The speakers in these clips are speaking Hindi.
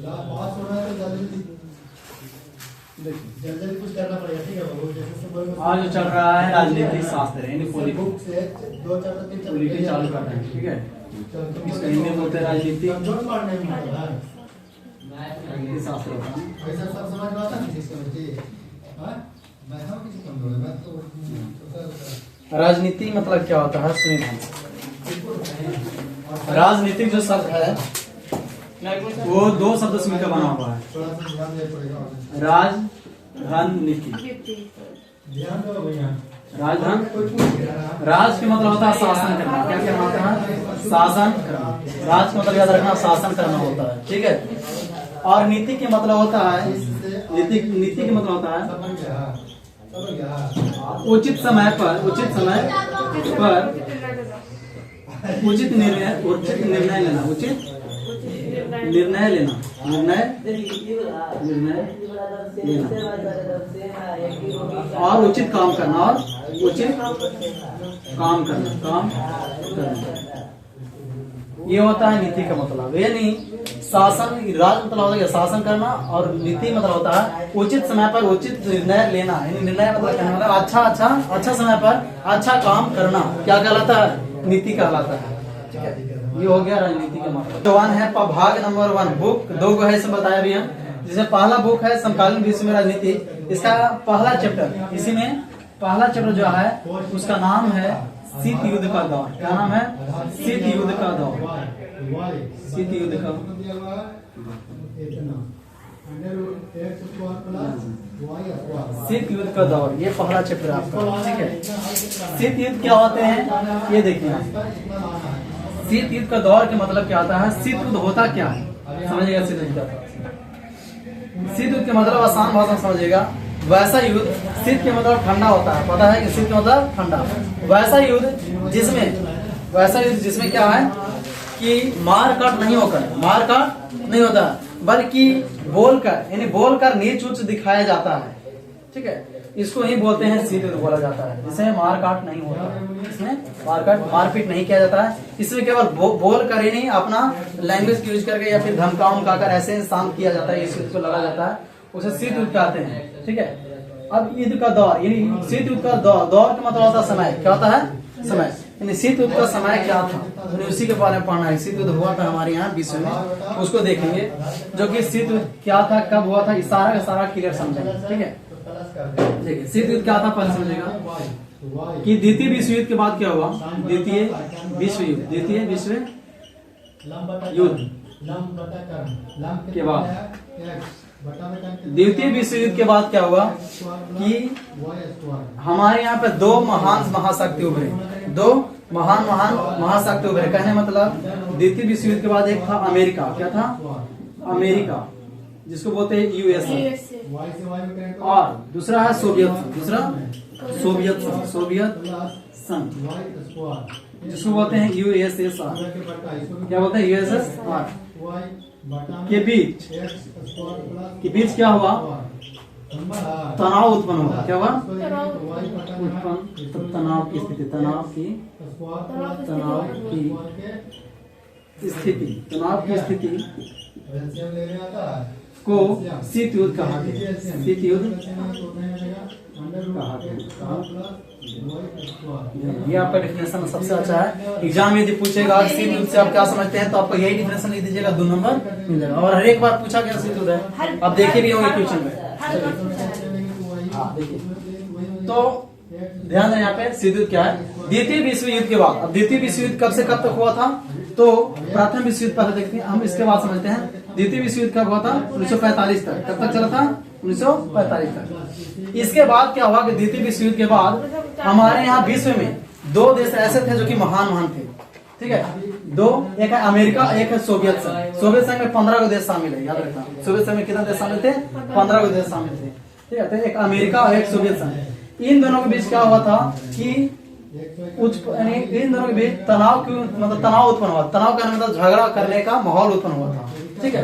पास होना है तो जल्दी कुछ करना पड़ेगा, ठीक है। आज जो चल रहा है राजनीतिक शास्त्र यानी बुक से 2 चैप्टर 3 पॉलिटिक्स चालू करना है, ठीक है। इसका हिंदी में बोलते हैं राजनीति शास्त्र होता है। ऐसा सब समझ में आता है इसका बच्चे? हां मैं हम किसी कमजोर है, मैं तो राजनीति मतलब क्या होता है? सुनिए, राजनीतिक जो शब्द है वो 2 शब्दों से मिलकर बना हुआ है। थोड़ा सा ध्यान देना पड़ेगा। राज धन नीति। ध्यान दो भैया। राजधन, राज के मतलब होता है शासन करना। क्या क्या होता है? शासन करना। राज का मतलब याद रखना, शासन करना होता है, ठीक है। और नीति के मतलब होता है, नीति के मतलब होता है उचित समय पर उचित निर्णय लेना, उचित निर्णय लेना और उचित काम करना ये होता है नीति का मतलब। ये नहीं शासन, राज मतलब होता है शासन करना और नीति मतलब होता है उचित समय पर उचित निर्णय लेना। यानी निर्णय मतलब कहने वाला अच्छा समय पर अच्छा काम करना क्या कहलाता है? नीति कहलाता है, ठीक है। ये हो गया राजनीति का मतलब। वन है भाग नंबर 1 बुक 2 है, इसे बताया भी है। जैसे पहला बुक है समकालीन विश्व में राजनीति, इसका पहला चैप्टर, इसी में पहला चैप्टर जो है उसका नाम है शीत युद्ध का दौर। क्या नाम है? शीत युद्ध का दौर। शीत युद्ध का शीत युद्ध का दौर, ये पहला चैप्टर आपका, ठीक है। शीत युद्ध क्या होते हैं ये देखिए। शीत युद्ध का दौर के मतलब क्या आता है? शीत युद्ध होता क्या है समझिएगा। शीत युद्ध क्या था? शीत युद्ध के मतलब आसान भाषा में समझिएगा। वैसा युद्ध, शीत के मतलब ठंडा होता है, पता है कि शीत का मतलब ठंडा। वैसा युद्ध जिसमें क्या है कि मार काट नहीं होता, बल्कि बोलकर नीच उच्च दिखाया जाता है, ठीक है। इसको ही बोलते हैं शीत युद्ध बोला जाता है, जिसमें मार काट नहीं होता, इसमें मारपीट नहीं किया जाता है। इसमें केवल बोल कर ही नहीं, अपना लैंग्वेज यूज करके या फिर धमका कर ऐसे शांत किया जाता है, इस युद्ध को लगा जाता है, उसे शीत युद्ध कहते हैं, ठीक है। अब युद्ध का दौर यानी शीत युद्ध का दौर का मतलब होता है समय। क्या होता है? समय। यानी शीत युद्ध का समय क्या था, उसी के बारे में पढ़ना है। शीत युद्ध हुआ था हमारे यहाँ विश्व में, उसको देखेंगे। जो कि शीत युद्ध क्या था, कब हुआ था, सारा का सारा क्लियर समझेंगे, ठीक है। देखिए शीत युद्ध क्या था पहले समझेगा कि द्वितीय विश्व युद्ध के बाद क्या हुआ? द्वितीय विश्व युद्ध के बाद, द्वितीय विश्व युद्ध के बाद क्या हुआ कि हमारे यहाँ पे 2 महान महाशक्ति उभरे। 2 महान महाशक्ति उभरे। कहने मतलब द्वितीय विश्व युद्ध के बाद एक था अमेरिका। क्या था? अमेरिका, जिसको बोलते हैं यूएसए, और दूसरा है सोवियत संघ, जिसको बोलते हैं यूएसएसआर। क्या बोलते हैं? यूएसएसआर के बीच क्या हुआ? तनाव उत्पन्न हुआ। क्या हुआ? तनाव की स्थिति को शीत युद्ध कहा गया। शीत युद्ध ये आपका डिफिनेशन सबसे अच्छा है। एग्जाम में यदि पूछेगा शीत युद्ध से आप क्या समझते हैं, तो आपको यही डिफिनेशन लिख दीजिएगा, 2 नंबर मिल जाएगा। और हर एक बार पूछा गया शीत युद्ध है, आप देखे भी होंगे क्वेश्चन में। तो ध्यान दें यहाँ पे शीत युद्ध क्या है। द्वितीय विश्व युद्ध के बाद, अब द्वितीय विश्व युद्ध कब से कब तक हुआ था? तो प्रथम विश्व युद्ध पहले देखते हैं हम, इसके बाद समझते हैं द्वितीय विश्व युद्ध कब हुआ था? 1945 तक। कब तक चला था? 1945 तक। इसके बाद क्या हुआ कि द्वितीय विश्व युद्ध के बाद हमारे यहाँ विश्व में 2 देश ऐसे थे जो कि महान थे, ठीक है। 2, एक है अमेरिका, एक है सोवियत संघ। सोवियत संघ में 15 को देश शामिल है, याद रखना। सोवियत संघ में कितने देश शामिल थे? 15 को देश शामिल थे, ठीक है। तो एक अमेरिका और एक सोवियत संघ। इन दोनों के बीच क्या हुआ था कि इन दोनों के बीच तनाव उत्पन्न हुआ। तनाव का मतलब झगड़ा करने का माहौल उत्पन्न हुआ था, ठीक है।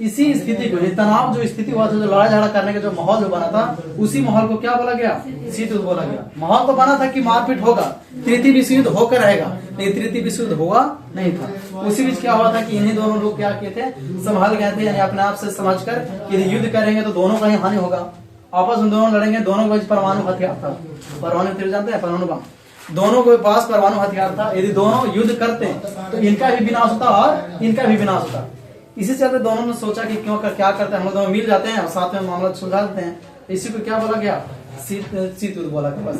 इसी स्थिति को, तनाव जो स्थिति हुआ था, जो लड़ाई झगड़ा करने का जो माहौल जो बना था, उसी माहौल को क्या बोला गया? शीत युद्ध बोला गया। माहौल तो बना था कि मारपीट होगा, तृतीय विश्व युद्ध होकर रहेगा, लेकिन तृतीय विश्व युद्ध हुआ नहीं था। उसी बीच क्या हुआ था कि इन्हीं दोनों लोग क्या किए थे, संभाल गए थे, यानी अपने आप से समझकर कि यदि युद्ध करेंगे तो दोनों का ही हानि होगा, आपस में दोनों लड़ेंगे, दोनों के पास परमाणु हथियार था, परमाणु तीर जानते हैं, परमाणु बम, दोनों के पास परमाणु हथियार था, यदि दोनों युद्ध करते तो इनका भी विनाश होता और इनका भी विनाश होता। इसी चलते दोनों ने सोचा कि क्यों क्या करते हैं, हम लोग दोनों मिल जाते हैं और साथ में मामला सुलझा देते हैं। इसी को क्या बोला गया, शीत युद्ध बोला गया, बस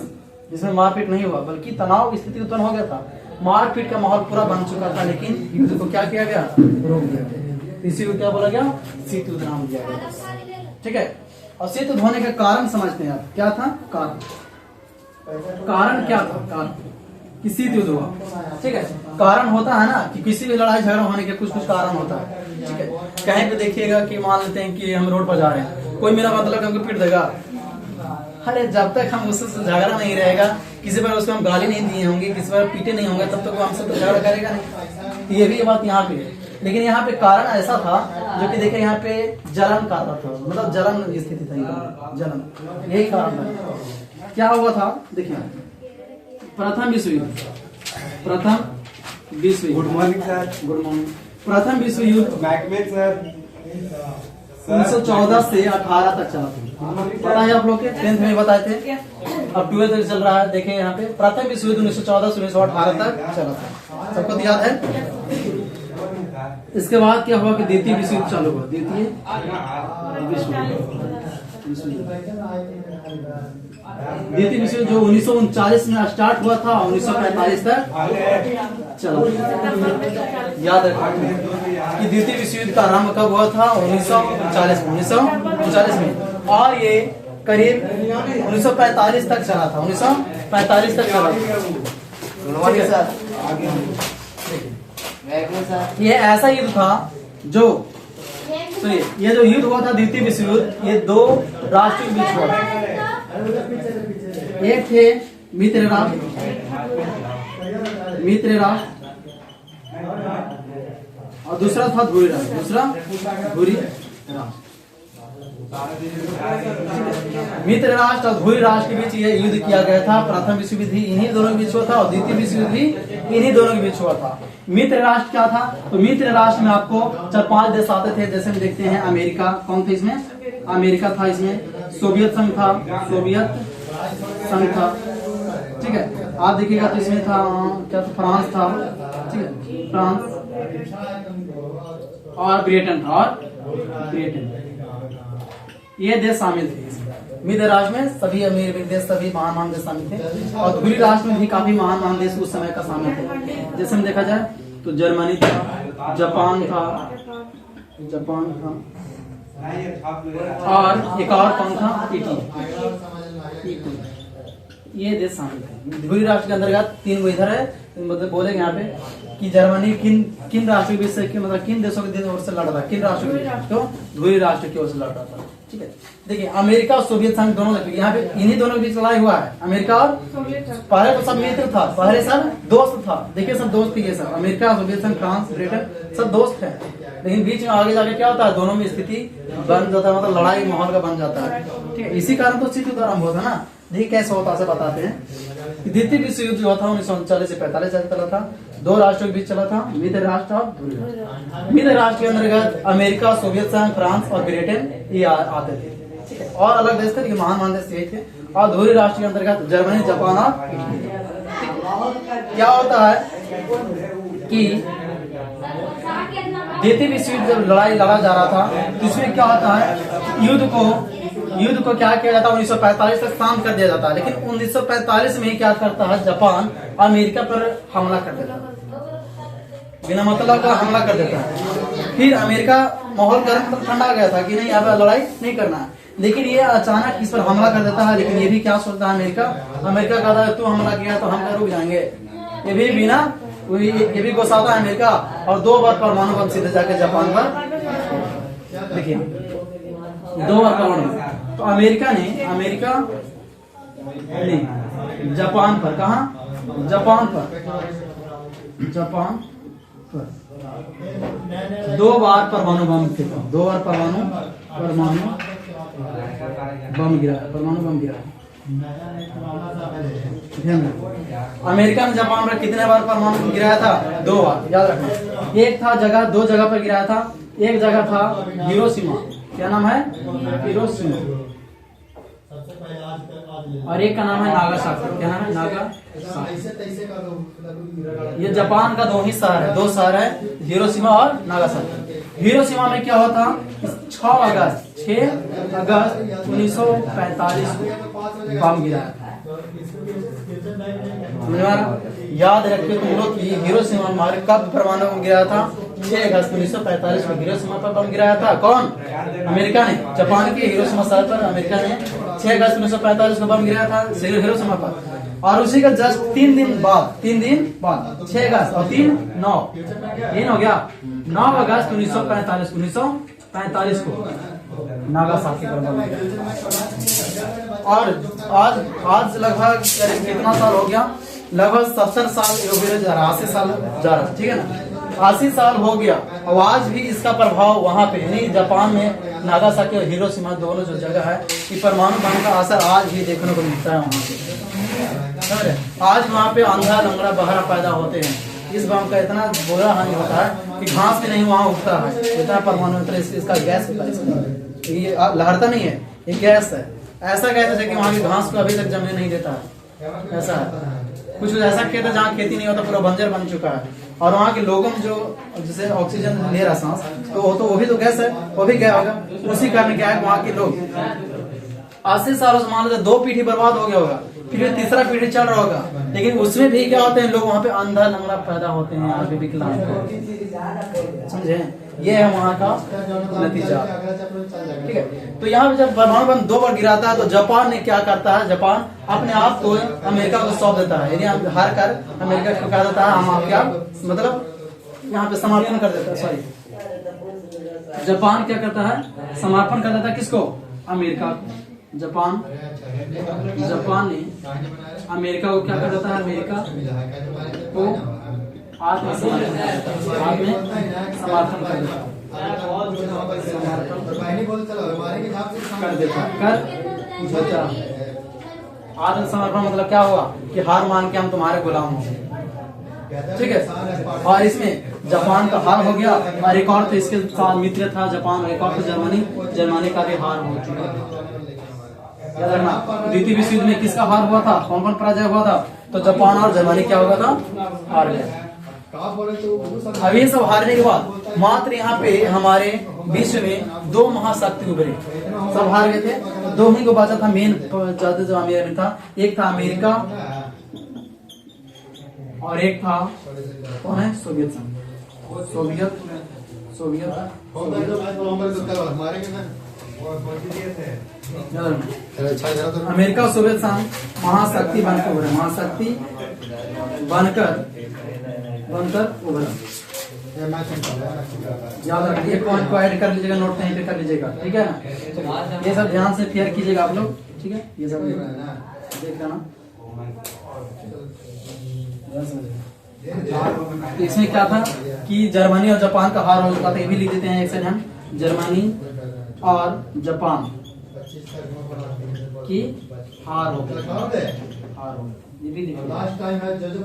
जिसमें मारपीट नहीं हुआ बल्कि तनाव स्थिति उत्पन्न हो गया था, मारपीट का माहौल पूरा बन चुका था, लेकिन युद्ध को क्या किया गया, रोक दिया गया। इसी को क्या बोला गया, शीत युद्ध नाम दिया गया। ठीक है, और शीत युद्ध होने का कारण समझते हैं आप, क्या था कारण क्या था, कारण कि शीत युद्ध हुआ। ठीक है, कारण होता है ना कि किसी भी लड़ाई झगड़ा होने के कुछ कारण होता है। ठीक है, कहीं पे देखिएगा कि मान लेते हैं कि हम रोड पर जा रहे हैं, कोई मेरा मतलब हमको पीट देगा, अरे जब तक हम उससे झगड़ा नहीं रहेगा, किसी पर उसको हम गाली नहीं दिए होंगे, किसी पर पीटे नहीं होंगे, तब तक वो हमसे तो झगड़ा करेगा नहीं। ये भी बात यहाँ पे है, लेकिन यहाँ पे कारण ऐसा था जो कि देखिए यहाँ पे जलन का था, मतलब जलन स्थिति था, जलन, यही कारण था। क्या हुआ था देखिए, प्रथम विश्व युद्ध, good morning sir. Good morning. प्रथम विश्व युद्ध मैकमेन सर 1914 से 18 तक चला था, पता है आप लोग के, 10th में बताए थे, अब 12th तक चल रहा है। देखें यहाँ पे प्रथम विश्व युद्ध 1914 से 1918 तक चला था, सबको तो याद है। इसके बाद क्या हुआ कि द्वितीय विश्व युद्ध चालू हुआ, द्वितीय विश्व युद्ध जो 1939 में स्टार्ट हुआ था, 1945 तक चला। याद रखना कि द्वितीय विश्व युद्ध का आरंभ कब हुआ था, 1939 में, और ये करीब 1945 तक चला था, 1945 तक चला था। ये ऐसा युद्ध था जो, तो ये जो युद्ध हुआ था द्वितीय विश्व युद्ध, ये दो राष्ट्रों के बीच हुआ था। एक थे मित्र राष्ट्र और दूसरा था धुरी राष्ट्र। मित्र राष्ट्र और धुरी राष्ट्र के बीच ये युद्ध किया गया था। प्रथम विश्व युद्ध इन्हीं दोनों के बीच हुआ था और द्वितीय विश्व युद्ध भी इन्हीं दोनों के बीच हुआ था। मित्र राष्ट्र क्या था, तो मित्र राष्ट्र में आपको 4-5 देश आते थे, जैसे हम देखते हैं अमेरिका, कौन था इसमें, अमेरिका था, इसमें सोवियत संघ था, ठीक है। आप देखिएगा तो इसमें था क्या था, फ्रांस था, ठीक है, फ्रांस और ब्रिटेन था, ये देश शामिल थे। मित्र राष्ट्र में सभी अमीर देश, सभी महान देश शामिल थे, और धुरी राष्ट्र में भी काफी महान देश उस समय का शामिल थे। जैसे हम देखा जाए तो जर्मनी था, जापान था, और एक और कौन था, इटली, ये देश शामिल थे। धुरी राष्ट्र के अंतर्गत 3 इधर है, मतलब बोलेंगे यहाँ पे कि जर्मनी किन राष्ट्रों के बीच से, मतलब किन देशों के ओर से लड़ रहा था, किन राष्ट्रों के बीच, तो धुरी राष्ट्र की ओर से लड़ रहा था। ठीक है, देखिए अमेरिका और सोवियत संघ दोनों लगे, यहाँ पे इन्हीं दोनों के बीच लड़ाई हुआ है। अमेरिका और पहले तो सब मित्र था, पहले सब दोस्त था, देखिए सब दोस्त थे, ये सब अमेरिका, सोवियत संघ, फ्रांस, ब्रिटेन सब दोस्त है, लेकिन बीच में आगे जाके क्या होता है, दोनों में स्थिति बन जाता है, मतलब लड़ाई माहौल का बन जाता है। ठीक है, इसी कारण तो शीत युद्ध आरंभ होता ना। देखिए कैसे होता है बताते हैं। द्वितीय विश्व युद्ध जो था 1939 से 45 तक चला था, 2 राष्ट्रों के बीच चला था, मित्र राष्ट्र और धुरी राष्ट्र। मित्र राष्ट्र के अंतर्गत अमेरिका, सोवियत संघ, फ्रांस और ब्रिटेन ये आते थे। ठीक है, और अलग देश थे, महान देश यही थे। और धुरी राष्ट्र के अंतर्गत जर्मनी, जापान और क्या होता है कि द्वितीय विश्व युद्ध जब लड़ाई लड़ा जा रहा था, तो इसमें क्या होता है, युद्ध को क्या किया जाता है, 1945 तक शांत कर दिया जाता है। लेकिन 1945 में क्या करता है, जापान अमेरिका पर हमला कर देता है, बिना मतलब का हमला कर देता है। फिर अमेरिका माहौल गर्म ठंडा गया था कि नहीं, यहाँ पर लड़ाई नहीं करना है, लेकिन ये अचानक इस पर हमला कर देता है। लेकिन ये भी क्या सोचता है, अमेरिका कहता है तू हमला किया तो हम रुक जाएंगे, ये भी बिना, ये भी गुस्साता है अमेरिका, और 2 बार परमाणु बम सीधे जाके जापान पर, देखिए 2 बार परमाणु। तो अमेरिका नहीं, जापान पर, कहा, जापान पर 2 बार परमाणु बम फेंका, 2 बार परमाणु बम गिरा, अमेरिका ने जापान पर कितने बार परमाणु गिराया था? 2 बार, याद रखना। एक था जगह, 2 जगह पर गिराया था। एक जगह था हिरोशिमा, क्या नाम है? हिरोशिमा। और एक का नाम है नागासाकी, क्या नाम है? नागासाकी। ये जापान का 2 ही शहर है, 2 शहर है, हिरोशिमा और नागासाकी। हिरोशिमा में क्या हुआ था? 6 अगस्त 1945 को बम गिराया था। याद रखिए तुम लोग कि हिरोशिमा हमारे कब परमाणु बम गिराया था? 6 अगस्त 1945 को हिरोशिमा पर बम गिराया था। कौन? अमेरिका ने। जापान के हिरोशिमा शहर पर अमेरिका ने 6 अगस्त 1945 को बम गिराया था हिरोशिमा पर। और उसी का जस्ट 3 दिन बाद 6 अगस्त और 3 हो गया 9 अगस्त 1945 को नागासाकी पर बम गिरा। और आज लगभग कितना साल हो गया? लगभग 70 साल, 80 साल जा रहा, ठीक है ना? 80 साल हो गया और आज भी इसका प्रभाव वहां पे यानी जापान में नागासाकी और हिरोशिमा दोनों जो जगह है कि परमाणु बम का असर आज भी देखने को मिलता है वहां पे। आज वहां पे अंधा लंगड़ा बहरा पैदा होते हैं। इस बम का इतना बुरा हानि होता है कि घास भी नहीं वहां उगता है। इतना परमाणु इसका गैस होता है, ये लहरता नहीं है, ये गैस है। ऐसा गैस है कि वहाँ की घास को अभी तक जमने नहीं देता है। ऐसा है, कुछ ऐसा खेत है जहाँ खेती नहीं होता, पूरा बंजर बन चुका है। और वहाँ के लोगों में जो जैसे ऑक्सीजन ले रहा सांस, तो वो भी तो गैस है, वो भी क्या होगा? उसी कारण क्या है वहाँ के लोग 80 सालों से मान लो 2 पीढ़ी बर्बाद हो गया होगा, फिर 3रा पीढ़ी चल रहा होगा, लेकिन उसमें भी क्या होते हैं? लोग वहाँ पे अंधा लंगड़ा पैदा होते हैं, आगे विकलांग, समझे? ये है वहाँ का नतीजा, ठीक है। तो यहाँ पे जब परमाणु बम 2 बार गिराता है तो जापान ने क्या करता है? जापान अपने आप को अमेरिका को सौंप देता है, यानी हार कर अमेरिका को कह देता है हम आपके मतलब यहाँ पे समर्पण कर देता है। सॉरी, जापान क्या करता है? समर्पण कर देता है किसको? अमेरिका को। जापान ने अमेरिका को क्या कर देता है? अमेरिका को आत्मसमर्पण कर देता है। आत्मसमर्पण मतलब क्या हुआ? कि हार मान के हम तुम्हारे गुलाम हो, ठीक है। और इसमें जापान का हार हो गया और एक और तो इसके साथ मित्र था जापान, एक और तो जर्मनी का भी हार हो चुका था। याद रखना, द्वितीय विश्व युद्ध में किसका हार हुआ था? कौन पराजय हुआ था? तो जापान और जर्मनी क्या हुआ था? हार गया। अब ये सब हारने के बाद मात्र यहाँ पे हमारे विश्व में 2 महाशक्ति उभरे, सब हार गए थे। 2 ही को बचा था मेन, ज्यादा जो अमीर में था। एक था अमेरिका और एक था कौन है? सोवियत संघ। सोवियत अमेरिका और सोवियत संघ महाशक्ति बनकर उभरे, महाशक्ति बनकर उभरा। याद रखिए, पॉइंट को ऐड कर लीजिएगा, नोट कहीं पे कर लीजिएगा, ठीक है ना? ये सब ध्यान से फेयर कीजिएगा आप लोग, ठीक है? ये सब देख लेना। इसमें क्या था कि जर्मनी और जापान का हार हो चुका था, ये भी लिख देते हैं एक से हम। जर्मनी और जापान की हार हो गई, ये भी लास्ट टाइम है जो 2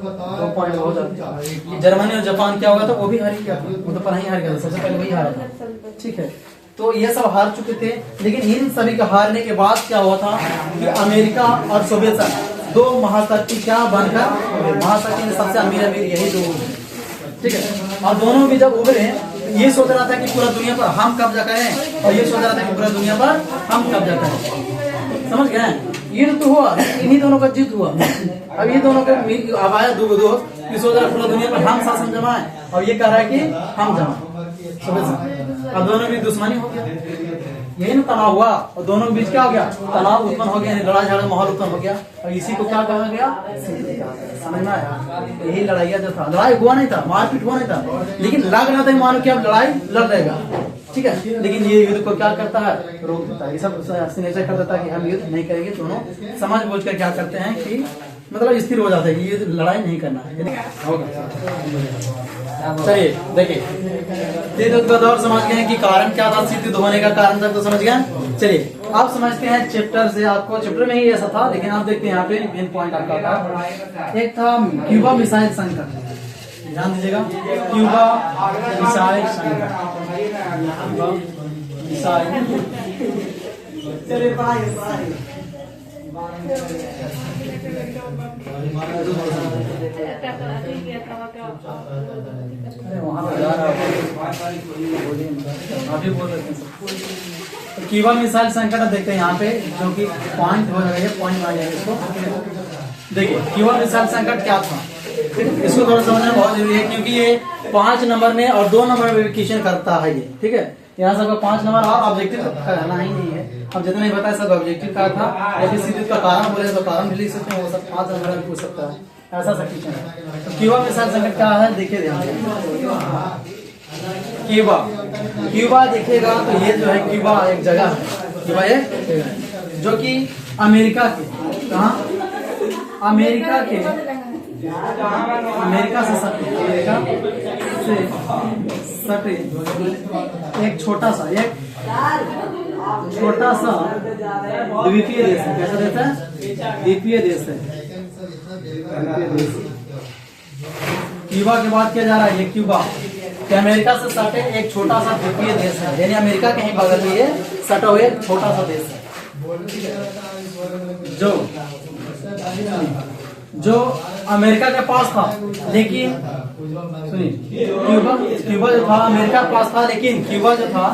पॉइंट हो जाते। जर्मनी और जापान क्या होगा? तो वो भी हार गया था, वो तो पहले ही हार गया था, सबसे पहले वही हारा था, ठीक है। तो ये सब हार चुके थे, लेकिन इन सभी का हारने के बाद क्या हुआ था कि अमेरिका और सोवियत संघ 2 महाशक्ति क्या बनकर, महाशक्ति सबसे अमीर यही 2, ठीक है। और दोनों भी जब उभरे, ये सोच रहा था कि पूरा दुनिया पर हम कब्जा करें, और ये सोच रहा था कि पूरा दुनिया पर हम कब्जा करें, समझ गए? ये तो हुआ, इन्हीं दोनों का जीत हुआ। अब ये दोनों का अब आया 2 दोस्त, ये सोच रहा पूरा दुनिया पर हम शासन जमाए, और ये कह रहा है कि हम जमाए। अब दोनों भी दुश्मनी हो गया, यही ना तनाव हुआ, और दोनों के बीच क्या हो गया? तनाव उत्पन्न हो गया, लड़ाई झगड़ा माहौल उत्पन्न हो गया, और इसी को क्या कहा गया? समझ में आया? यही लड़ाइया जो था, लड़ाई हुआ नहीं था, मारपीट हुआ नहीं था, लेकिन लग रहा था मानो कि अब लड़ाई लड़ रहेगा, ठीक है। लेकिन ये युद्ध को क्या करता है? रोक देता है। ये सब सिग्नेचर कर देता है कि हम युद्ध नहीं करेंगे। दोनों समझ बूझ कर क्या करते हैं कि मतलब स्थिर हो जाता है कि ये लड़ाई नहीं करना है, होगा। चलिए देखिए, शीत युद्ध का दौर समझ गए कि कारण क्या था, शीत युद्ध होने का कारण था, तो समझ गए। चलिए आप समझते हैं चैप्टर से, आपको चैप्टर में ही ऐसा था, लेकिन आप देखते हैं यहाँ पे मेन पॉइंट आपका था। एक था क्यूबा मिसाइल संकट, ध्यान दीजिएगा, क्यूबा मिसाइल संकट, क्यूबा मिसाइल अभी बोल रहे हैं क्यूबा मिसाइल संकट। देखते हैं यहाँ पे जो कि पॉइंट हो जाएगा, पॉइंट आ जाएगा इसको। देखिए क्यूबा मिसाइल संकट क्या था, इसको थोड़ा समझना बहुत जरूरी है, क्योंकि ये 5 नंबर में और 2 नंबर में क्वेश्चन करता है ये, ठीक है। यहाँ सबका 5 नंबर और ऑब्जेक्टिव करना ही नहीं है, अब जितना ही बताया सब ऑब्जेक्टिव का था। यदि सीधे का कारण बोले तो कारण भी लिख सकते हैं, वो सब 5 नंबर में पूछ सकता है, ऐसा सब क्वेश्चन है। तो क्यूबा मिसाइल संकट क्या है देखिए ध्यान से। क्यूबा, क्यूबा देखिएगा तो ये जो है क्यूबा एक जगह है, क्यूबा एक जगह है जो कि अमेरिका के, कहाँ, अमेरिका के, अमेरिका से सटे एक छोटा सा द्वीपीय देश है। कैसा देश है? द्वीपीय देश है। क्यूबा की बात किया जा रहा है, ये क्यूबा कि अमेरिका से सटे एक छोटा सा द्वीपीय देश है, यानी अमेरिका के ही बगल में ये सटा हुआ एक छोटा सा देश है जो अमेरिका के पास था। लेकिन सुनिए, क्यूबा जो था अमेरिका के पास था, लेकिन क्यूबा जो था,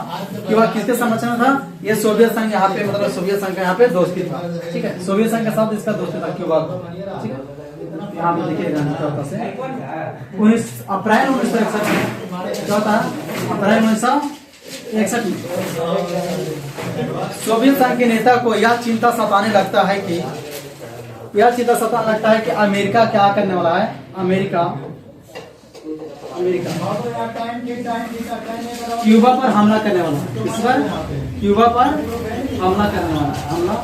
क्यूबा किसके संरचना था? ये सोवियत संघ, यहाँ पे मतलब सोवियत संघ का यहाँ पे दोस्ती था, ठीक है। सोवियत संघ के साथ इसका दोस्ती था क्यूबा का, ठीक है। यहाँ पे देखिएगा 19 अप्रैल 1961 में क्या था? अप्रैल 1961 में सोवियत संघ के नेता को यह चिंता सताने लगता है कि अमेरिका क्या करने वाला है। अमेरिका क्यूबा पर हमला करने वाला है। किस पर? क्यूबा पर हमला करने वाला है, हमला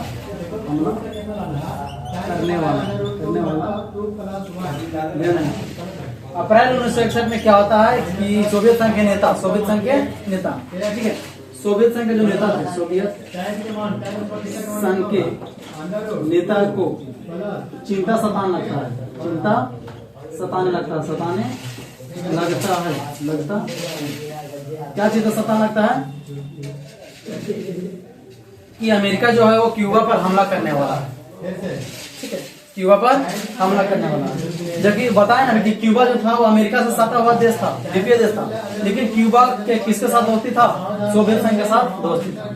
करने वाला अप्रैल 1961 में क्या होता है कि सोवियत संघ के नेता, ठीक है, सोवियत संघ के जो नेता थे, सोवियत संघ के नेता को चिंता सताने लगता है, क्या चिंता सताने लगता है कि अमेरिका जो है वो क्यूबा पर हमला करने वाला है, ठीक है, क्यूबा पर हमला करने वाला है। जबकि बताया ना कि क्यूबा जो था वो अमेरिका से सटा हुआ देश था, द्वीपीय देश था, लेकिन क्यूबा के किसके साथ दोस्ती था? सोवियत संघ के साथ दोस्ती था।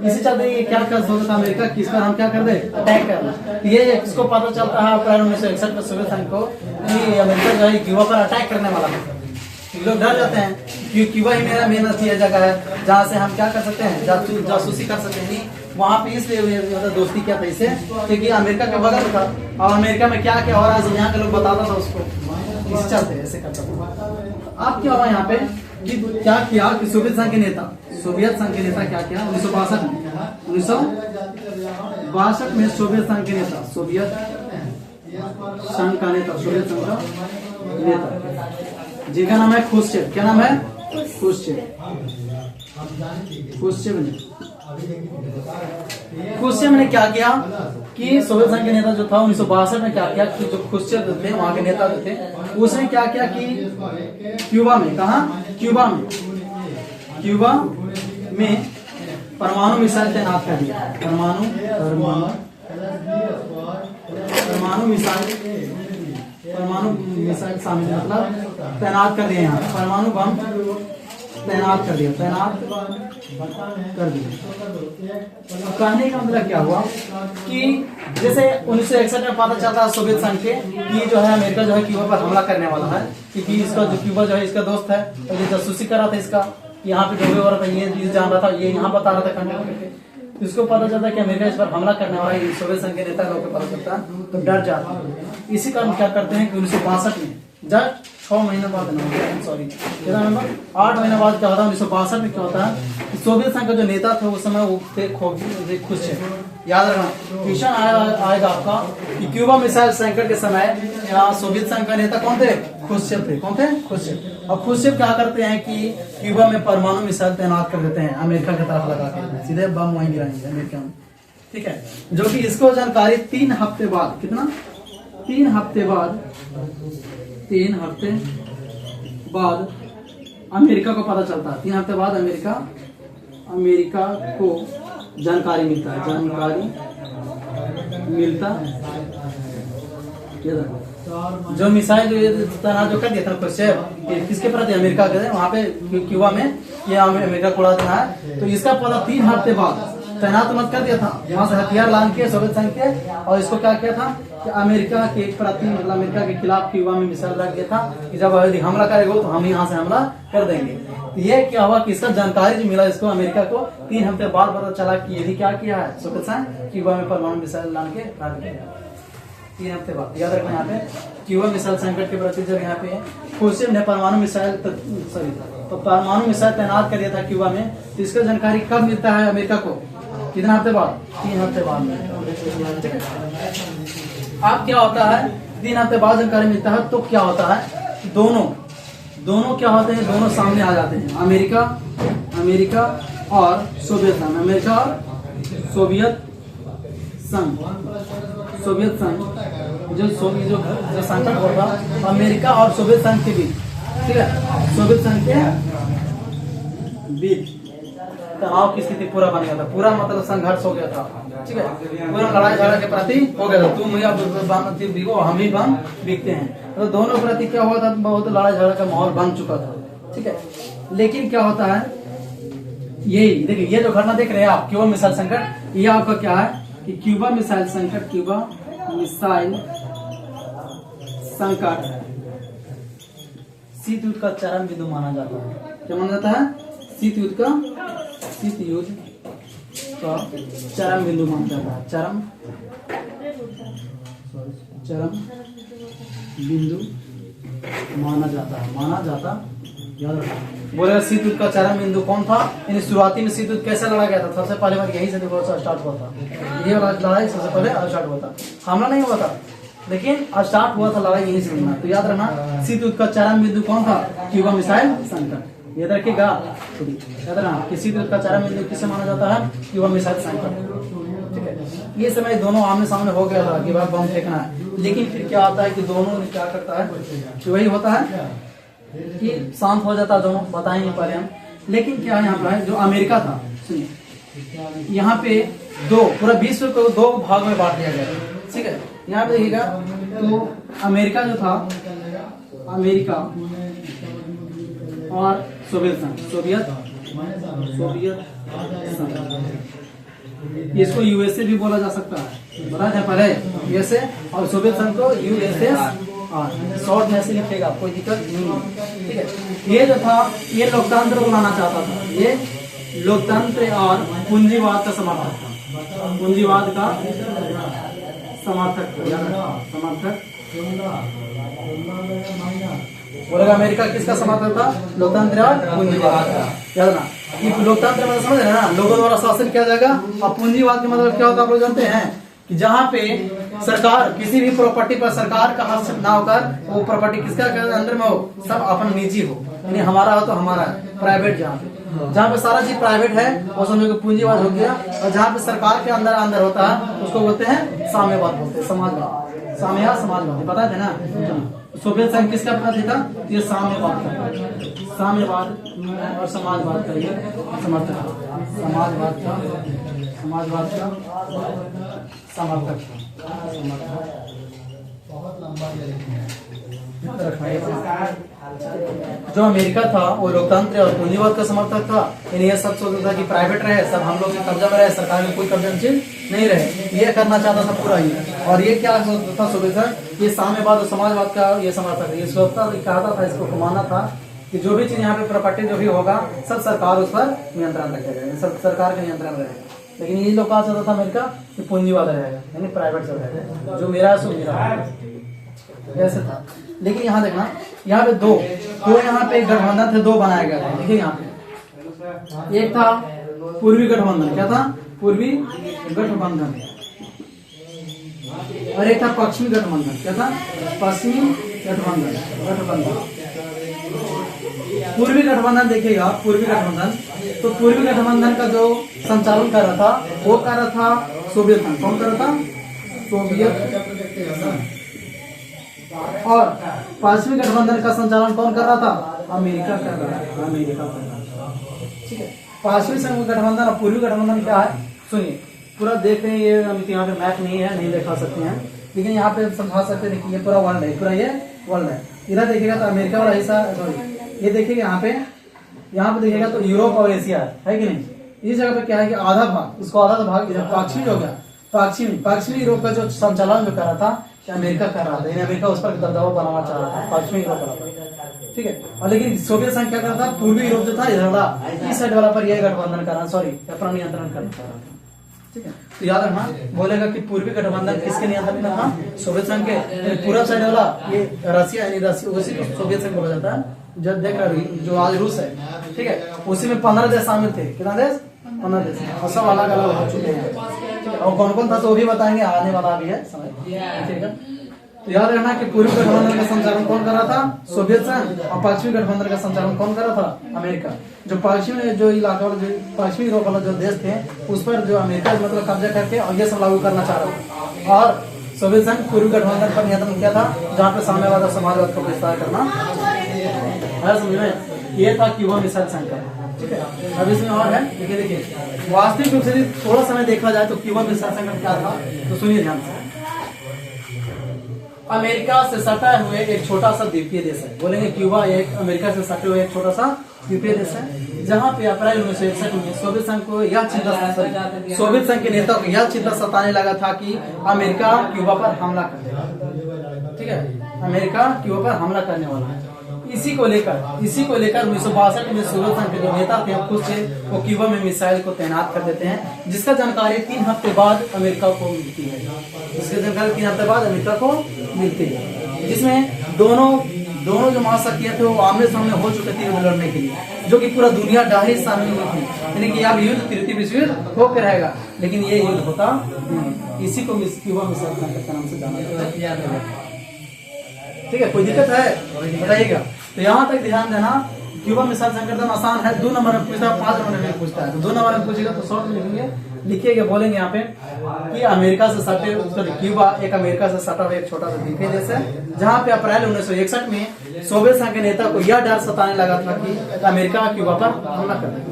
इसी चलते ये क्या कर सकता था अमेरिका, किस पर हम क्या कर दे? अटैक करना। ये इसको पता चलता है अप्रैल 1961 में सोवियत संघ को कि अमेरिका जो है क्यूबा पर अटैक करने वाला है। लोग डर जाते हैं क्योंकि क्यूबा ही मेरा मेहनत की जगह है जहाँ से हम क्या कर सकते हैं, जासूसी कर सकते हैं। वहाँ पे इसलिए दोस्ती क्या था इससे, क्योंकि अमेरिका के बगल था और अमेरिका में क्या क्या हो रहा है यहाँ के लोग बताता था उसको, इसी चलते ऐसे करता था। अब क्या हुआ यहाँ पे कि क्या किया कि सोवियत संघ के नेता क्या किया 1962 में सोवियत संघ के नेता, सोवियत संघ का नेता जिनका नाम है खुश्चेव। क्या नाम है? खुश्चेव ने क्या किया कि सोवियत संघ के नेता जो था 1962 में क्या किया कि जो खुश्चेव थे वहाँ के नेता जो थे, उसने क्या किया कि क्यूबा में, कहा क्यूबा में परमाणु मिसाइल तैनात कर दिया। परमाणु मिसाइल शामिल, मतलब तैनात कर दिया, यहाँ परमाणु बम तैनात कर दिया। कहने का मतलब क्या हुआ कि जैसे 1961 में पता चलता है सोवियत संघ के कि जो है अमेरिका जो है क्यूबा पर हमला करने वाला है, क्योंकि इसका जो क्यूबा जो है इसका दोस्त है और ये जासूसी कर रहा था इसका, यहाँ पे डूबे हो रहा था, ये जान रहा था, ये यहाँ बता रहा था करने वाले, इसको पता चलता है कि अमेरिका इस पर हमला करने वाला है। सोवियत संघ के नेता लोग को पता चलता है तो डर जाता है। इसी कारण क्या करते हैं कि 1962 में जस्ट 6 महीने बाद, कितना नंबर 8 महीने बाद क्या होता है 1962 में क्या होता है कि सोवियत संघ का जो नेता था उस समय वो थे खुश्चेव। याद रखना क्वेश्चन आएगा आपका कि क्यूबा मिसाइल संकट के समय सोवियत संघ का नेता कौन थे? खुर्शीफ थे। कौन थे? खुर्शीफ। अब खुर्शीफ क्या करते हैं कि क्यूबा में परमाणु मिसाइल तैनात कर देते हैं अमेरिका की तरफ लगा के, सीधे बम वहीं गिराएंगे अमेरिका में, ठीक है। जो कि इसको जानकारी 3 हफ्ते बाद, कितना, 3 हफ्ते बाद, 3 हफ्ते बाद अमेरिका को पता चलता है। 3 हफ्ते बाद अमेरिका को जानकारी मिलता है, जो मिसाइल जो तैनात जो कर दिया था खुर्शीफ, किसके प्रति? अमेरिका के, वहाँ पे क्यूबा में ये अमेरिका को उड़ा देना है। तो इसका पता 3 हफ्ते बाद तैनात मत कर दिया था, यहाँ से हथियार लान के सोवियत संघ के, और इसको क्या किया था कि अमेरिका के प्रति, मतलब अमेरिका के खिलाफ क्यूबा में मिसाइल रख दिया था कि जब यदि हमला करेगा तो हम यहाँ से हमला कर देंगे। तो ये क्या हुआ कि इसका जानकारी जो मिला इसको अमेरिका को 3 हफ्ते बाद पता चला कि यदि क्या किया है सोवियत संघ, क्यूबा में परमाणु मिसाइल लान के रख दिया। 3 हफ्ते बाद, याद रखना यहाँ पे क्यूबा मिसाइल संकट के प्रति जब यहाँ पे खुर्शीफ ने परमाणु मिसाइल परमाणु मिसाइल तैनात कर दिया था क्यूबा में, तो इसका जानकारी कब मिलता है अमेरिका को? कितना हफ्ते बाद? 3 हफ्ते बाद मिलता है। अब क्या होता है, 3 हफ्ते बाद जानकारी मिलता है तो क्या होता है, दोनों क्या होते हैं, दोनों सामने आ जाते हैं, अमेरिका और सोवियत संघ, अमेरिका और सोवियत संघ, जो संकट होता अमेरिका और सोवियत संघ के बीच, ठीक है, सोवियत संघ के बीच तनाव की स्थिति पूरा बन गया था, पूरा मतलब संघर्ष हो गया था, ठीक है, पूरा लड़ाई झगड़ा के प्रति हो गया था, तुम या हम ही बम बिकते हैं, तो दोनों प्रति क्या हुआ था, बहुत लड़ाई झगड़ा का माहौल बन चुका था, ठीक है। लेकिन क्या होता है, यही देखिए, ये जो घटना देख रहे हैं आप, क्यूबा मिसाइल संकट, ये आपका क्या है कि क्यूबा मिसाइल संकट शीत युद्ध का चरम बिंदु माना जाता है। क्या माना जाता है? शीत युद्ध का चरम बिंदु माना जाता है, चरम बिंदु माना जाता याद रखना। बोले शीत युद्ध का चरम बिंदु कौन था? यानी शुरुआती में शीत युद्ध कैसे लड़ा गया था? सबसे पहले बार यही से स्टार्ट हुआ था, ये लड़ाई सबसे पहले स्टार्ट हुआ था, हमला नहीं हुआ था, लेकिन स्टार्ट हुआ था लड़ाई यहीं से होना। तो याद रखना, शीत युद्ध का चरम बिंदु कौन था? क्यूबा मिसाइल संकट। याद रखिएगा, याद रखना कि शीत युद्ध का चरम बिंदु किसे माना जाता है? क्यूबा मिसाइल संकट, ठीक है। ये समय दोनों आमने सामने हो गया था कि भाई बम फेंकना है, लेकिन फिर क्या होता है कि दोनों ने क्या करता है कि वही होता है कि शांत हो जाता है दोनों, बताएंगे पहले हम। लेकिन क्या यहाँ पे जो अमेरिका था, सुनिए, यहाँ पे पूरा विश्व को 2 भाग में बांट दिया गया, ठीक है। यहाँ पे देखिएगा, तो अमेरिका जो था, अमेरिका और सोवियत संघ, इसको यूएसए भी बोला जा सकता है, बता दें पहले, यूएसए और सोवियत संघ को यूएसएसआर, शॉर्ट में से लिखेगा, कोई दिक्कत नहीं है, ठीक है। ये जो था, ये लोकतंत्र बनाना चाहता था, ये लोकतंत्र और पूंजीवाद का समर्थक था, पूंजीवाद का समर्थक बोलेगा। अमेरिका किसका समर्थक था? लोकतंत्र और पूंजीवाद का। याद ना, कि लोकतंत्र मतलब समझ रहे हैं ना, लोगों द्वारा शासन किया जाएगा, और पूंजीवाद का मतलब क्या होता है आप लोग जानते हैं कि जहाँ पे सरकार किसी भी प्रॉपर्टी पर सरकार का हस्तक्षेप ना होकर वो प्रॉपर्टी किसका अंदर में हो, सब अपन निजी हो, यानी हमारा हो तो हमारा, प्राइवेट जहाँ पे सारा चीज प्राइवेट है वो समझो कि पूंजीवाद हो गया, और जहाँ पे सरकार के अंदर होता है उसको बोलते हैं साम्यवाद, बोलते हैं समाजवाद, समाजवाद, पता है ना। सोवियत संघ किसका प्रति था? ये साम्यवाद और समाजवाद का ये समर्थक था, समाजवाद का समर्थक था। बहुत लंबा जो अमेरिका था वो लोकतंत्र और पूंजीवाद का समर्थक था, यानी ये सब सोचता था कि प्राइवेट रहे, सब हम लोग के कब्जा में रहे, सरकार में कोई कब्जा नहीं रहे, ये करना चाहता था पूरा ही। और ये क्या सोचता था सोवियत संघ? ये साम्यवाद और समाजवाद का ये समर्थक है, ये सोचता कहता था, इसको मानना था कि जो भी चीज यहाँ पे प्रॉपर्टी जो भी होगा सब सरकार उस पर नियंत्रण रखेगा, सब सरकार का नियंत्रण रहेगा। लेकिन ये लोग कहा चाहता था अमेरिका कि पूंजीवाद रहेगा, यानी प्राइवेट सब रहेगा, जो मेरा सो मेरा, ऐसे था। लेकिन यहाँ देखना, यहाँ पे दो यहाँ पे गठबंधन थे, 2 बनाया गया था। देखिए यहाँ पे एक था पूर्वी गठबंधन, क्या था? पूर्वी गठबंधन, और एक था पश्चिमी गठबंधन, क्या था? पश्चिमी गठबंधन पूर्वी गठबंधन देखिएगा, पूर्वी गठबंधन, तो पूर्वी गठबंधन का जो संचालन कर रहा था वो कर रहा था सोवियत संघ। कौन कर रहा था? सोवियत। और पश्चिमी गठबंधन का संचालन कौन कर रहा था? अमेरिका कर रहा था, अमेरिका कर रहा था। ठीक है, पश्चिमी संघ गठबंधन और पूर्वी गठबंधन क्या है सुनिए, पूरा देख रहे हैं। ये हम यहाँ पे मैप नहीं है, नहीं दिखा सकते हैं, लेकिन यहाँ पे समझा सकते हैं। देखिए ये पूरा वर्ल्ड है, पूरा ये वर्ल्ड है। इधर देखिएगा तो अमेरिका वाला हिस्सा, सॉरी ये देखिएगा यहाँ पे देखिएगा तो यूरोप और एशिया है कि नहीं। इस जगह पे क्या है कि आधा भाग, इसको आधा भाग इधर पश्चिमी हो गया, पश्चिमी यूरोप का जो संचालन जो कर रहा था अमेरिका कर रहा था, यानी अमेरिका उस पर दबाव बनाना चाह रहा था, पश्चिमी यूरोप वाला। ठीक है, और लेकिन सोवियत संघ क्या कर रहा था? पूर्वी यूरोप जो था इधर वाला, इस साइड वाला पर यह गठबंधन करना, सॉरी अपना नियंत्रण करना चाह रहा था। ठीक है, तो याद रखना, बोलेगा कि पूर्वी गठबंधन किसके नियंत्रण में था? सोवियत संघ के। पूरा साइड वाला ये रसिया, यानी रसिया उसी को सोवियत संघ बोला जाता है। जब देख रहा जो आज रूस है, ठीक है, उसी में 15 देश शामिल थे। कितना देश? 15 देश, और सब अलग अलग हो चुके हैं। और कौन कौन था तो वो भी बताएंगे, आने वाला भी है समय। ठीक है, तो याद रखना कि पूर्वी गठबंधन का संचालन कौन कर रहा था? सोवियत संघ। और पश्चिमी गठबंधन का संचालन कौन कर रहा था? अमेरिका। जो पश्चिमी जो इलाका वाला, जो पश्चिमी यूरोप वाला जो देश थे, उस पर जो अमेरिका मतलब कब्जा करके और ये सब लागू करना चाह रहा था। और सोवियत संघ पूर्वी गठबंधन पर नियंत्रण किया था, जहाँ पे साम्यवाद और समाजवाद का विस्तार करना है। समझ में? ये था क्यूबा मिसाइल संकट। ठीक है, अब इसमें और है, देखिए वास्तविक रूप से थोड़ा समय देखा जाए तो क्यूबा मिसाइल संकट क्या था, तो सुनिए ध्यान से। अमेरिका से सटा हुए एक छोटा सा द्वीपीय देश है। बोलेंगे क्यूबा एक अमेरिका से सटे हुए एक छोटा सा द्वीपीय देश है, जहाँ पे अप्रैल 1961 में सोवियत संघ को यह चिंता, सोवियत संघ के नेता को यह चिंता सताने लगा था कि अमेरिका क्यूबा पर हमला कर देगा। ठीक है, अमेरिका क्यूबा पर हमला करने वाला है। इसी को लेकर 1962 में सोवियत संघ के जो नेता थे खुद से वो क्यूबा में मिसाइल को तैनात कर देते हैं, जिसका जानकारी 3 हफ्ते बाद अमेरिका को मिलती है। जिसकी जानकारी 3 हफ्ते बाद अमेरिका को मिलती है, जिसमें दोनों जो महाशक्तियां थे वो आमने सामने हो चुके थे लड़ने के लिए, जो कि पूरा दुनिया डाही शामिल हुई थी। यानी कि अब युद्ध तृतीय विश्व युद्ध होकर रहेगा, लेकिन ये युद्ध होता नहीं। इसी को क्यूबा मिसाइल संकट का नाम से जाना जाता है। ठीक है, कोई दिक्कत है बताइएगा। तो यहाँ तक ध्यान देना, क्यूबा मिसाइल संकट आसान है। 2 नंबर में पूछता है, 5 नंबर में पूछता है। तो 2 नंबर में पूछेगा तो शॉर्ट में लिखेंगे, लिखिएगा, बोलेंगे यहाँ पे कि अमेरिका से सटे, क्यूबा एक अमेरिका से सटा हुआ एक छोटा सा द्वीपीय देश है, जहाँ पे अप्रैल 1961 में सोवियत संघ के नेता को यह डर सताने लगा था कि अमेरिका क्यूबा पर हमला कर देगा।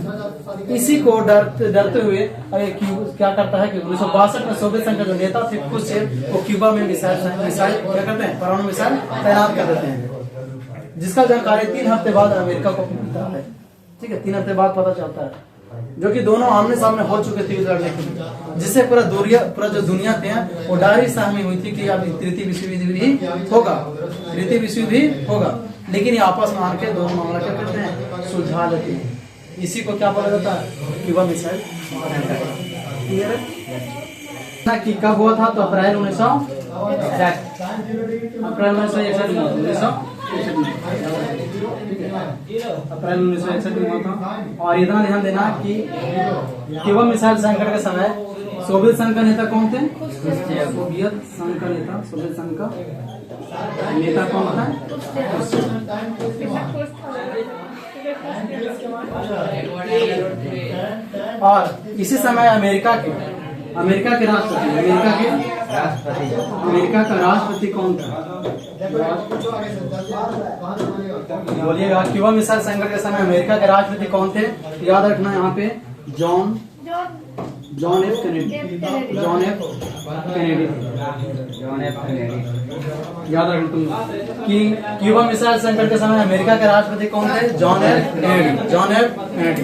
इसी को डरते हुए क्या करता है कि 1962 में सोवियत संघ के जो नेता थे खुद से वो क्यूबा में मिसाइल क्या करते हैं, परमाणु मिसाइल तैनात कर देते हैं, जिसका जानकारी 3 हफ्ते बाद अमेरिका को मिलता है। ठीक है, 3 हफ्ते बाद पता चलता है, जो कि दोनों आमने सामने हो चुके थे लड़ने के लिए, जिससे पूरा जो दुनिया थे वो डायरी सहमी हुई थी कि अब तृतीय विश्व युद्ध भी होगा, तृतीय विश्व युद्ध भी होगा। लेकिन ये आपस में आके दोनों मामला क्या करते हैं, सुलझा लेते हैं। इसी को क्या बोला जाता है, क्यूबा मिसाइल। क्लियर है कि कब हुआ था? तो अप्रैल 1961 अप्रैल 1961 में हुआ था। और इतना ध्यान देना कि क्यूबा मिसाइल संकट के समय सोवियत संघ का नेता कौन थे? सोवियत संघ का नेता, सोवियत संघ का नेता कौन था? और इसी समय अमेरिका के राष्ट्रपति, अमेरिका का राष्ट्रपति कौन था? बोलिएगा, क्यूबा मिसाइल संकट के समय अमेरिका के राष्ट्रपति कौन थे? याद रखना यहाँ पे जॉन एफ कैनेडी। याद रखना तुम कि क्यूबा मिसाइल संकट के समय अमेरिका के राष्ट्रपति कौन थे? John F Kennedy.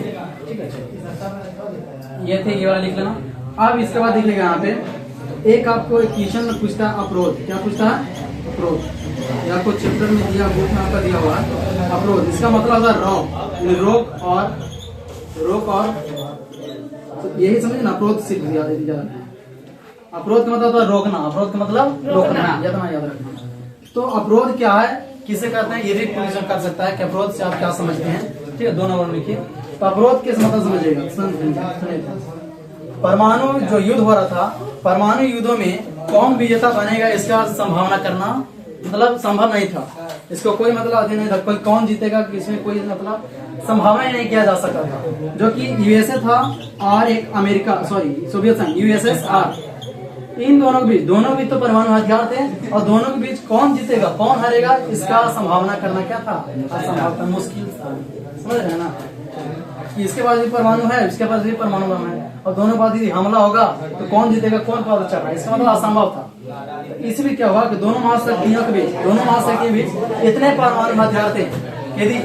ये थे, ये वाला लिख लेना। अब इसके बाद लिखिएगा यहाँ पे एक आपको एक क्वेश्चन में पूछता है अप्रोच। क्या पूछता है? अप्रोच। या आपको चैप्टर में दिया, बुक में आपका दिया हुआ है अप्रोच। इसका मतलब होता है रोक और तो यही समझे ना, अप्रोच सीख दिया। अप्रोच का मतलब होता है रोकना, अप्रोच का मतलब रोकना, याद रखना। तो अप्रोच क्या है, किसे कहते हैं, ये भी क्वेश्चन कर सकता है कि अप्रोच से आप क्या समझते हैं। ठीक है, 2 नंबर लिखिए। तो अप्रोच किस मतलब समझिएगा। परमाणु जो युद्ध हो रहा था, परमाणु युद्धों में कौन विजेता बनेगा इसका संभावना करना, मतलब संभव नहीं था, इसको कोई मतलब अध्ययन नहीं था, कोई कौन जीतेगा इसमें कोई मतलब संभावना ही नहीं किया जा सकता था, जो कि यूएसए था और एक अमेरिका सोवियत संघ यूएसएसआर, इन दोनों के बीच तो परमाणु हथियार थे, और दोनों के बीच कौन जीतेगा कौन हारेगा इसका संभावना करना क्या था, असंभव था, मुश्किल था। समझ रहे हैं ना कि इसके पास भी परमाणु है, इसके पास भी परमाणु बम है, और दोनों के पास यदि हमला होगा तो कौन जीतेगा कौन पता चल रहा है, इसका मतलब असंभव था। इसलिए क्या हुआ कि दोनों महाशक्तियों के बीच इतने परमाणु हथियार थे, यदि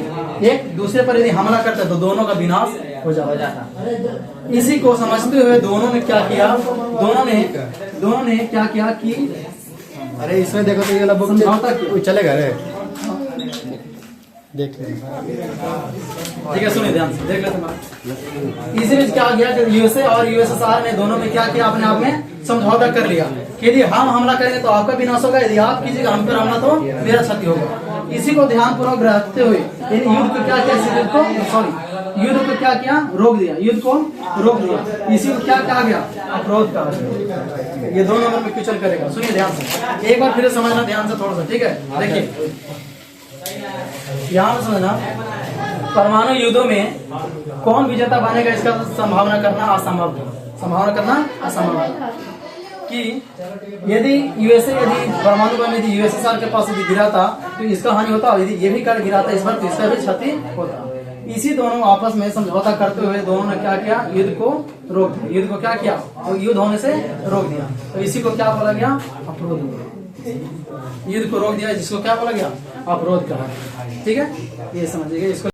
एक दूसरे पर यदि हमला करते तो दोनों का विनाश हो जाता। इसी को समझते हुए दोनों ने क्या किया, दोनों ने क्या किया कि अरे इसमें देखो तो ये वाला बुक समझौता चलेगा रे, देख ले ठीक है, सुनिए ध्यान से देख लेते। इसी बीच क्या गया कि यूएसए और यूएसएसआर ने दोनों में क्या किया, अपने आप में समझौता कर लिया कि यदि हम हमला करेंगे तो आपका विनाश होगा, यदि आप कीजिएगा हम पर हमला तो मेरा क्षति होगा। इसी को ध्यान पूर्वक रखते हुए युद्ध को क्या किया, युद्ध को क्या किया, रोक दिया, युद्ध को रोक दिया। इसी को क्या कहा गया, अवरोध कहा गया। ये दोनों में क्वेश्चन करेगा, सुनिए ध्यान से, एक बार फिर समझना ध्यान से थोड़ा सा, ठीक है। देखिए ध्यान समझना, परमाणु युद्धों में कौन विजेता बनेगा इसका संभावना करना असंभव था, कि यदि परमाणु बम यदि यूएसएसआर के पास यदि गिरा था तो इसका हानि होता, यदि ये भी कर गिरा था इस बार तो इसका भी क्षति होता। इसी दोनों आपस में समझौता करते हुए दोनों ने क्या किया, युद्ध को रोक दिया। युद्ध को क्या किया, तो युद्ध होने से रोक दिया, तो इसी को क्या बोला गया, अवरोध। युद्ध को रोक दिया जिसको क्या बोला गया, अवरोध कहा। ठीक है, ये समझिएगा इसको।